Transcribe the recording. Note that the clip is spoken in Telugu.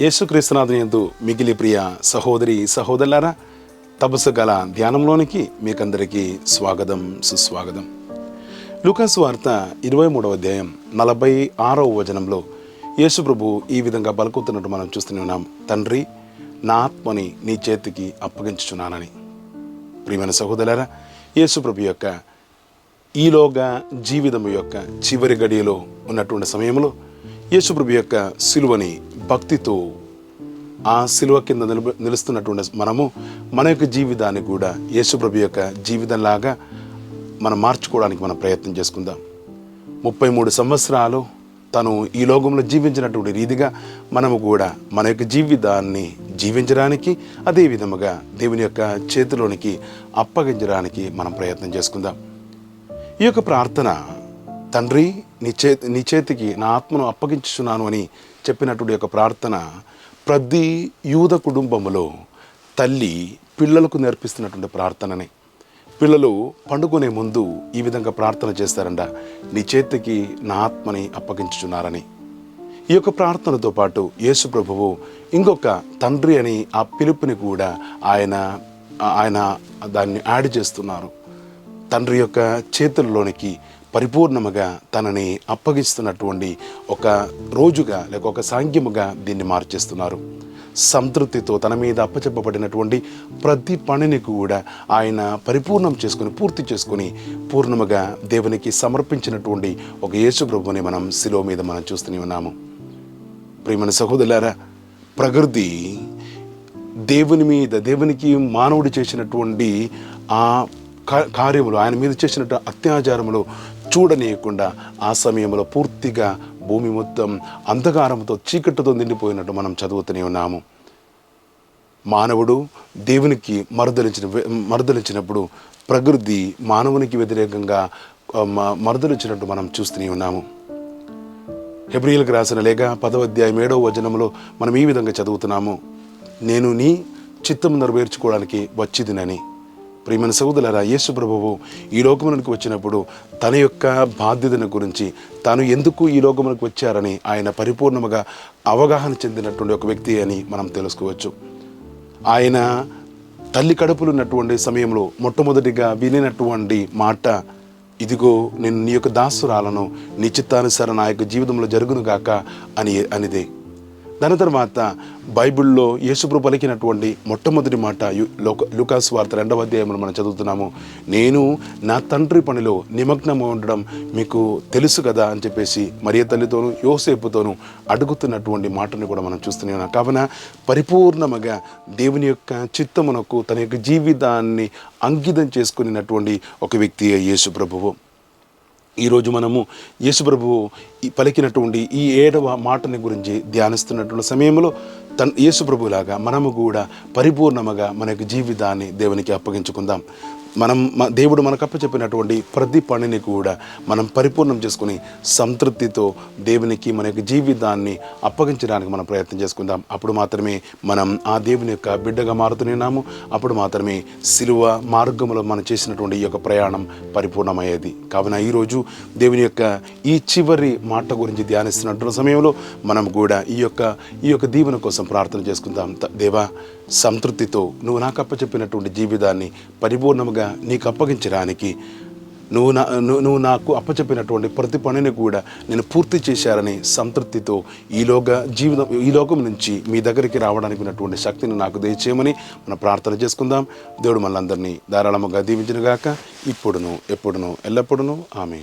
యేసుక్రీస్తునాథుని యందు మిగిలి ప్రియ సహోదరి సహోదరులారా, తపస్సు గల ధ్యానంలోనికి మీకందరికీ స్వాగతం, సుస్వాగతం. లూకాసు వార్త 23వ అధ్యాయం 46వ వచనంలో యేసుప్రభు ఈ విధంగా పలుకుతున్నట్టు మనం చూస్తూనే ఉన్నాం. తండ్రి, నా ఆత్మని నీ చేతికి అప్పగించుచున్నానని. ప్రియమైన సహోదరులారా, యేసుప్రభు యొక్క ఈలోగా జీవితం యొక్క చివరి గడియలో ఉన్నటువంటి సమయంలో యేసుప్రభు యొక్క సిలువని భక్తితో ఆ సిలువ కింద నిలుస్తున్నటువంటి మనము మన యొక్క జీవితాన్ని కూడా యేసుప్రభు యొక్క జీవితంలాగా మనం మార్చుకోవడానికి మనం ప్రయత్నం చేసుకుందాం. 33 సంవత్సరాలు తను ఈ లోకంలో జీవించినటువంటి రీతిగా మనము కూడా మన యొక్క జీవితాన్ని జీవించడానికి, అదే విధముగా దేవుని యొక్క చేతిలోనికి అప్పగించడానికి మనం ప్రయత్నం చేసుకుందాం. ఈ యొక్క ప్రార్థన, తండ్రి నీ చేతికి నా ఆత్మను అప్పగించుచున్నాను అని చెప్పినటువంటి యొక్క ప్రార్థన ప్రతి యూద కుటుంబములో తల్లి పిల్లలకు నేర్పిస్తున్నటువంటి ప్రార్థనని. పిల్లలు పండుకునే ముందు ఈ విధంగా ప్రార్థన చేస్తారంట, నీ చేతికి నా ఆత్మని అప్పగించుచున్నారని. ఈ యొక్క ప్రార్థనతో పాటు యేసు ప్రభువు ఇంకొక తండ్రి అని ఆ పిలుపుని కూడా ఆయన దాన్ని యాడ్ చేస్తున్నారు. తండ్రి యొక్క చేతుల్లోనికి పరిపూర్ణముగా తనని అప్పగిస్తున్నటువంటి ఒక రోజుగా లేక ఒక సాంగ్యముగా దీన్ని మార్చేస్తున్నారు. సంతృప్తితో తన మీద అప్పచెప్పబడినటువంటి ప్రతి పనిని కూడా ఆయన పరిపూర్ణం చేసుకుని, పూర్తి చేసుకుని, పూర్ణముగా దేవునికి సమర్పించినటువంటి ఒక యేసు ప్రభువుని మనం శిలువ మీద మనం చూస్తూనే ఉన్నాము. ప్రియమైన సహోదరులారా, ప్రకృతి దేవునికి మానవుడు చేసినటువంటి ఆ కార్యములు, ఆయన మీద చేసినట్టు అత్యాచారములు చూడనీయకుండా ఆ సమయంలో పూర్తిగా భూమి మొత్తం అంధకారంతో, చీకటితో నిండిపోయినట్టు మనం చదువుతూనే ఉన్నాము. మానవుడు దేవునికి మరుదలించినప్పుడు ప్రకృతి మానవునికి వ్యతిరేకంగా మరుదలించినట్టు మనం చూస్తూనే ఉన్నాము. హెబ్రీయులకు రాసిన లేఖ 10వ అధ్యాయం 7వ వచనంలో మనం ఈ విధంగా చదువుతున్నాము, నేను నీ చిత్తము నెరవేర్చుకోవడానికి వచ్చిదినని. ప్రియమైన సహోదరులారా, యేసు ప్రభువు ఈ లోకమునకు వచ్చినప్పుడు తన యొక్క బాధ్యతను గురించి, తాను ఎందుకు ఈ లోకమునకు వచ్చారని ఆయన పరిపూర్ణముగా అవగాహన చెందినటువంటి ఒక వ్యక్తి అని మనం తెలుసుకోవచ్చు. ఆయన తల్లి కడుపులో ఉన్నటువంటి సమయంలో మొట్టమొదటిగా వినినటువంటి మాట, ఇదిగో నేను నీ యొక్క దాసురాలను, నీ చిత్తానుసారం నా యొక్క జీవితంలో జరుగును గాక అనిదే. దాని తర్వాత బైబిల్లో యేసుప్రభు పలికినటువంటి మొట్టమొదటి మాట లూకాసు వార్త 2వ అధ్యాయంలో మనం చదువుతున్నాము, నేను నా తండ్రి పనిలో నిమగ్నమై ఉండడం మీకు తెలుసు కదా అని చెప్పేసి మరియ తల్లితోనూ యోసేపుతోనూ అడుగుతున్నటువంటి మాటను కూడా మనం చూస్తూనే ఉన్నాం. కావున పరిపూర్ణముగా దేవుని యొక్క చిత్తమునకు తన యొక్క జీవితాన్ని అంకితం చేసుకున్నటువంటి ఒక వ్యక్తి యేసు ప్రభువు. ఈరోజు మనము యేసు ప్రభువు పలికినటువంటి ఈ 7వ మాటని గురించి ధ్యానిస్తున్నటువంటి సమయంలో యేసు ప్రభువులాగా మనము కూడా పరిపూర్ణముగా మన యొక్క జీవితాన్ని దేవునికి అప్పగించుకుందాం. దేవుడు మనకు అప్పచెప్పినటువంటి ప్రతి పనిని కూడా మనం పరిపూర్ణం చేసుకుని సంతృప్తితో దేవునికి మన యొక్క జీవితాన్ని అప్పగించడానికి మనం ప్రయత్నం చేసుకుందాం. అప్పుడు మాత్రమే మనం ఆ దేవుని యొక్క బిడ్డగా మారుతున్నాము. అప్పుడు మాత్రమే సిలువ మార్గంలో మనం చేసినటువంటి ఈ యొక్క ప్రయాణం పరిపూర్ణమయ్యేది. కావున ఈరోజు దేవుని యొక్క ఈ చివరి మాట గురించి ధ్యానిస్తున్నటువంటి సమయంలో మనం కూడా ఈ యొక్క దీవెన కోసం ప్రార్థన చేసుకుందాం. దేవా, సంతృప్తితో నువ్వు నాకు అప్పచెప్పినటువంటి జీవితాన్ని పరిపూర్ణముగా నీకు అప్పగించడానికి, నువ్వు నాకు అప్పచెప్పినటువంటి ప్రతి పనిని కూడా నేను పూర్తి చేశారని సంతృప్తితో ఈ లోకం నుంచి మీ దగ్గరికి రావడానికి ఉన్నటువంటి శక్తిని నాకు దయచేయమని మనం ప్రార్థన చేసుకుందాం. దేవుడు మనందరినీ ధారాళముగా దీవించును గాక, ఇప్పుడును ఎప్పుడును ఎల్లప్పుడును. ఆమేన్.